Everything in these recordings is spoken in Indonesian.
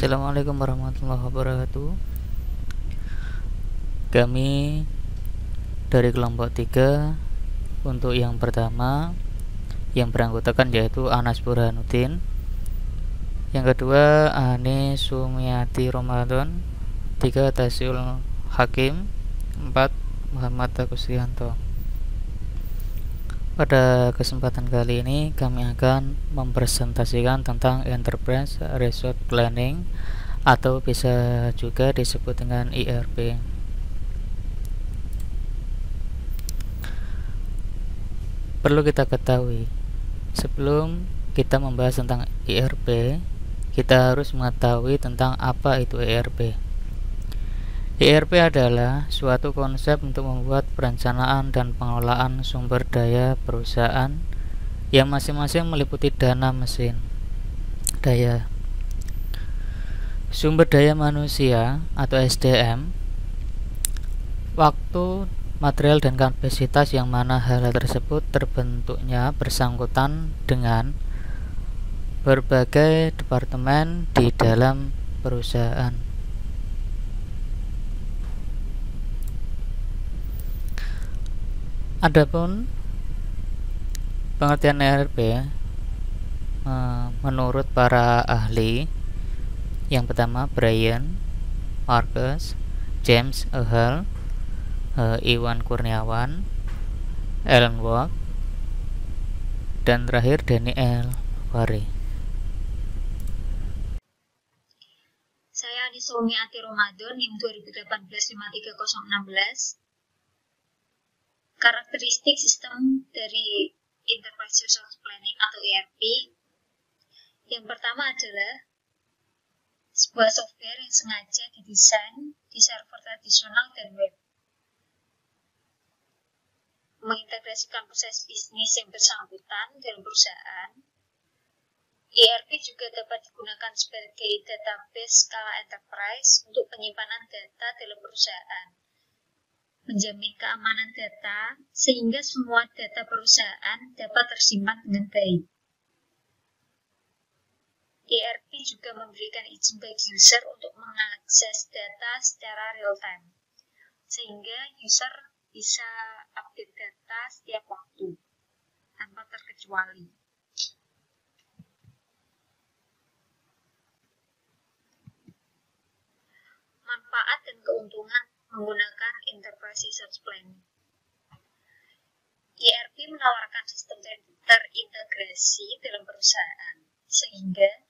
Assalamualaikum warahmatullahi wabarakatuh. Kami dari kelompok 3 untuk yang pertama yang beranggotakan yaitu Anas Burhanuddin, yang kedua Ani Sumiati Ramadan, 3 Tasyul Hakim, 4 Muhammad Agusrianto. Pada kesempatan kali ini kami akan mempresentasikan tentang Enterprise Resource Planning atau bisa juga disebut dengan ERP. Perlu kita ketahui, sebelum kita membahas tentang ERP, kita harus mengetahui tentang apa itu ERP. ERP adalah suatu konsep untuk membuat perencanaan dan pengelolaan sumber daya perusahaan yang masing-masing meliputi dana mesin, daya, sumber daya manusia atau SDM, waktu, material, dan kapasitas, yang mana hal tersebut terbentuknya bersangkutan dengan berbagai departemen di dalam perusahaan. Adapun pengertian ERP menurut para ahli, yang pertama Brian Marcus, James Ehal, Iwan Kurniawan, Ellen Wong, dan terakhir Daniel Wari. Saya Ani Sumiati Ramadan, NIM 2018-53016. Karakteristik sistem dari Enterprise Resource Planning atau ERP. Yang pertama adalah sebuah software yang sengaja didesain di server tradisional dan web, mengintegrasikan proses bisnis yang bersangkutan dalam perusahaan. ERP juga dapat digunakan sebagai database skala enterprise untuk penyimpanan data dalam perusahaan, menjamin keamanan data sehingga semua data perusahaan dapat tersimpan dengan baik. ERP juga memberikan izin bagi user untuk mengakses data secara real-time, sehingga user bisa update data setiap waktu, tanpa terkecuali. Manfaat dan keuntungan menggunakan Enterprise Resource Planning. ERP menawarkan sistem terintegrasi dalam perusahaan, sehingga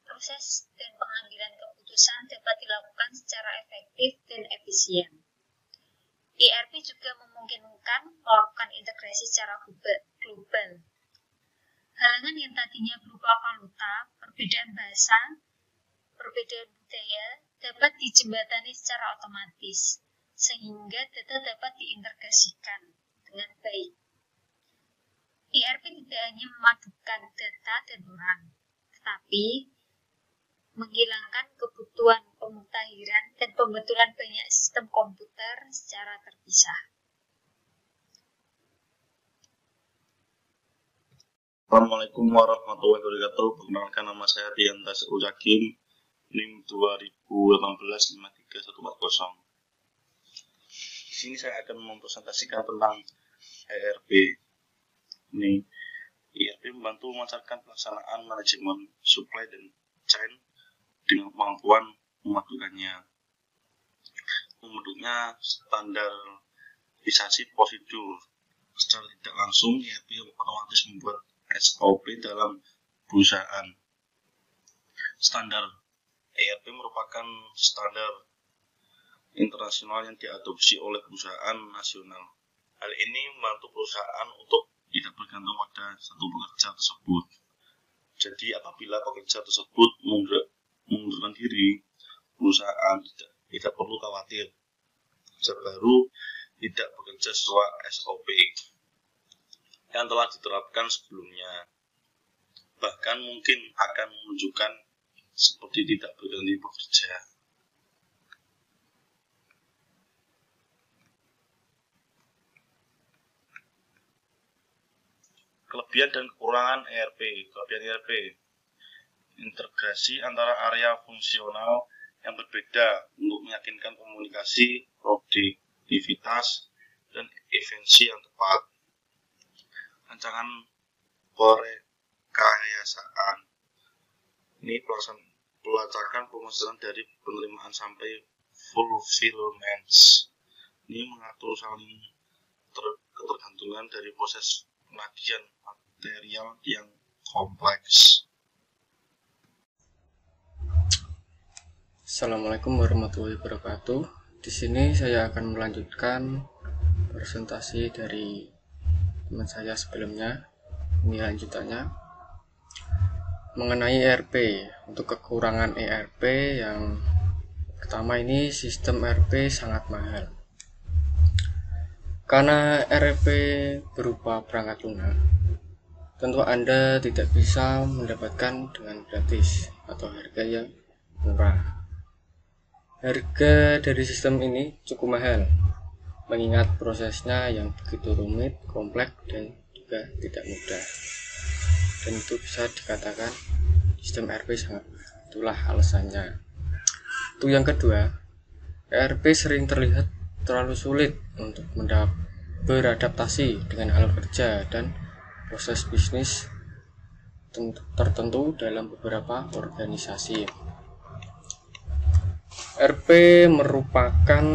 proses dan pengambilan keputusan dapat dilakukan secara efektif dan efisien. ERP juga memungkinkan melakukan integrasi secara global. Halangan yang tadinya berupa valuta, perbedaan bahasa, perbedaan budaya dapat dijembatani secara otomatis, sehingga data dapat diintegrasikan dengan baik. ERP tidak hanya memadukan data dan orang, tetapi menghilangkan kebutuhan pemutahiran dan pembetulan banyak sistem komputer secara terpisah. Assalamualaikum warahmatullahi wabarakatuh. Perkenalkan, nama saya Dian Tasyul Hakim, NIM 2018-53140. Di sini saya akan mempresentasikan tentang ERP. Ini ERP membantu melancarkan pelaksanaan manajemen supply dan chain dengan kemampuan memadukannya. Membentuknya standarisasi prosedur. Secara tidak langsung, ERP otomatis membuat SOP dalam perusahaan. Standar ERP merupakan standar internasional yang diadopsi oleh perusahaan nasional. Hal ini membantu perusahaan untuk tidak bergantung pada satu pekerja tersebut. Jadi apabila pekerja tersebut mengundurkan diri, perusahaan tidak perlu khawatir. Pekerja baru tidak bekerja sesuai SOP yang telah diterapkan sebelumnya. Bahkan mungkin akan menunjukkan seperti tidak berganti pekerja. Kelebihan dan kekurangan ERP. Kelebihan ERP. integrasi antara area fungsional yang berbeda untuk meyakinkan komunikasi, produktivitas, dan efisiensi yang tepat. Rancangan perekayasaan ini pelacakan pemasaran dari penerimaan sampai fulfillment. Ini mengatur saling ketergantungan dari proses penagihan material yang kompleks. Assalamualaikum warahmatullahi wabarakatuh. Di sini saya akan melanjutkan presentasi dari teman saya sebelumnya. Ini lanjutannya mengenai ERP. Untuk kekurangan ERP yang pertama, ini sistem ERP sangat mahal. Karena ERP berupa perangkat lunak, tentu Anda tidak bisa mendapatkan dengan gratis atau harga yang murah. Harga dari sistem ini cukup mahal, mengingat prosesnya yang begitu rumit, kompleks, dan juga tidak mudah. Dan itu bisa dikatakan sistem ERP sangat mahal. Itulah alasannya. Itu yang kedua, ERP sering terlihat terlalu sulit untuk beradaptasi dengan alat kerja dan proses bisnis tertentu dalam beberapa organisasi. ERP merupakan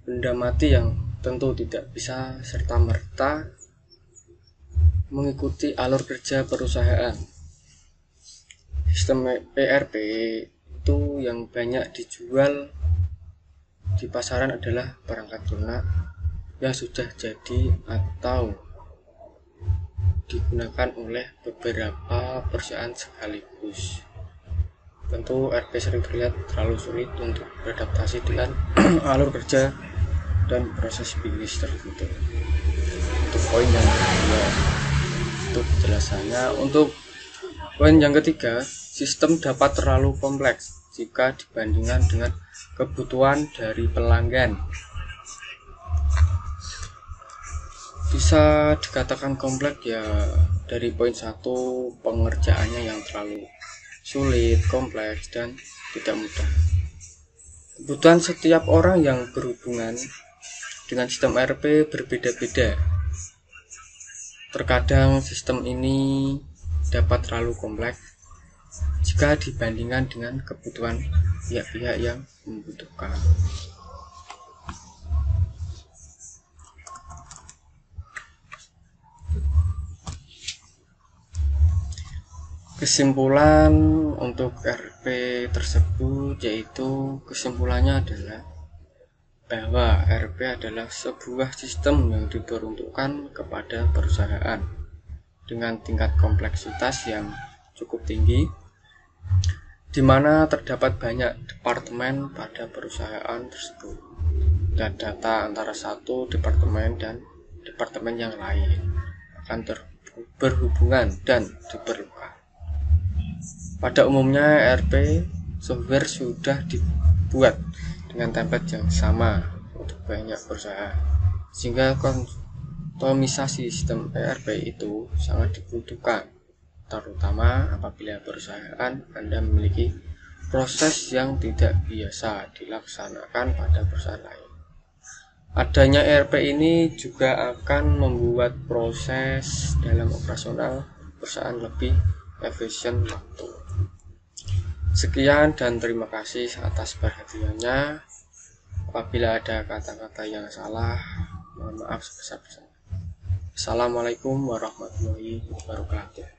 benda mati yang tentu tidak bisa serta-merta mengikuti alur kerja perusahaan. Sistem ERP itu yang banyak dijual di pasaran adalah perangkat lunak yang sudah jadi atau digunakan oleh beberapa perusahaan sekaligus. Tentu ERP sering terlihat terlalu sulit untuk beradaptasi dengan alur kerja dan proses bisnis tertentu. Untuk poin yang kedua, itu penjelasannya. Untuk poin yang ketiga, sistem dapat terlalu kompleks jika dibandingkan dengan kebutuhan dari pelanggan. Bisa dikatakan kompleks ya dari poin 1, pengerjaannya yang terlalu sulit, kompleks, dan tidak mudah. Kebutuhan setiap orang yang berhubungan dengan sistem ERP berbeda-beda. Terkadang sistem ini dapat terlalu kompleks jika dibandingkan dengan kebutuhan pihak-pihak yang membutuhkan. Kesimpulan untuk ERP tersebut yaitu kesimpulannya adalah bahwa ERP adalah sebuah sistem yang diperuntukkan kepada perusahaan dengan tingkat kompleksitas yang cukup tinggi, di mana terdapat banyak departemen pada perusahaan tersebut dan data antara satu departemen dan departemen yang lain akan berhubungan dan diperlukan. Pada umumnya ERP software sudah dibuat dengan template yang sama untuk banyak perusahaan, sehingga kustomisasi sistem ERP itu sangat dibutuhkan, terutama apabila perusahaan Anda memiliki proses yang tidak biasa dilaksanakan pada perusahaan lain. Adanya ERP ini juga akan membuat proses dalam operasional perusahaan lebih efisien waktu. Sekian dan terima kasih atas perhatiannya. Apabila ada kata-kata yang salah, mohon maaf sebesar-besarnya. Assalamualaikum warahmatullahi wabarakatuh.